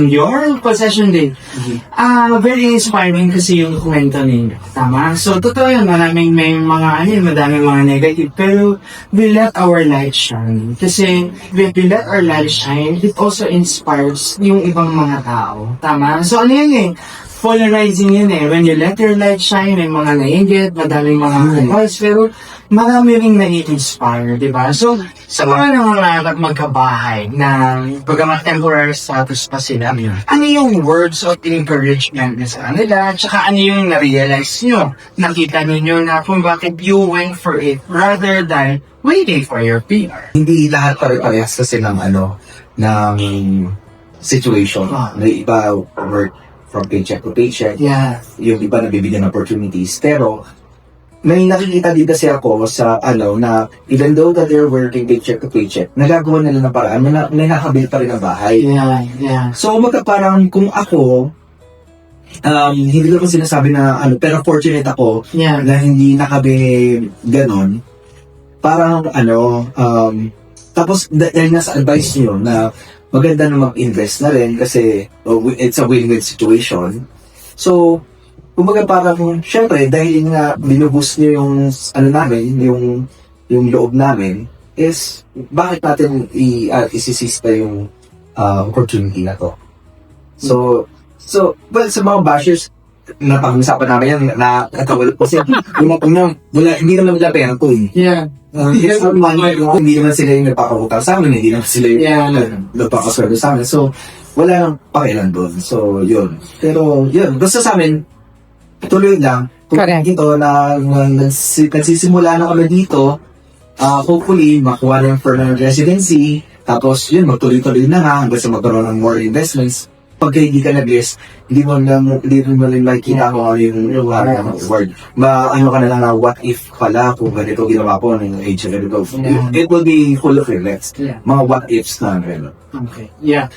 Your possession din. Very inspiring kasi yung kwento ninyo. Tama? So, totoo yun. May madaming mga negative. Pero, we let our light shine. Kasi, we let our light shine, it also inspires yung ibang mga tao. Tama? So, ano yun eh? Polarizing yun eh. When you let your light shine, may mga naiingit, madaming mga advice, pero marami rin nai-inspire, di ba? So, sa mga nangangarap magkabahay na bagamat temporary status pa sila, ano yung words of encouragement na sa kanila, tsaka ano yung na-realize nyo, nakita ninyo na kung bakit you went for it rather than waiting for your PR. Hindi lahat pare-parehas kasi ng situation. May iba work from paycheck to paycheck. Yeah. Yung iba nabibigyan ng opportunities. Pero, may nakikita din kasi ako sa na even though that they're working paycheck to paycheck, nagagawa nila ng paraan, may nakabil pa rin ang bahay. Yeah. So, parang kung ako, hindi ko sinasabi na pero fortunate ako na hindi nakabi ganon. Parang tapos dahil nasa advice niyo na maganda na mag-invest na rin kasi it's a win-win situation. So, kumbaga parang, syempre, dahil nga binuboost niyo yung, namin, yung loob namin, is, bakit natin isisist pa yung opportunity na to? So, well, sa mga bashers, napag-usapan namin yan, kasi, hindi naman nila pera to eh. Yeah. Hindi naman sila yung nagpapabutang sa amin, hindi naman sila yung nagpapaswerte sa amin. So, wala nang pakialam doon. So, yun. Pero, yun. Basta sa amin, tuloy lang. Correct. Dito, nagsisimula na kami dito, hopefully, makuha na yung permanent residency. Tapos, yun, magtuloy-tuloy na nga hanggang sa magkaroon ng more investments. Pagka hindi ka nag-list, hindi mo rin makikita kung ano yung word. Ano ka na lang na what if pala kung ganito ginawa po ng age na ganito. It will be full of regrets. Mga what ifs na. Okay. Yeah.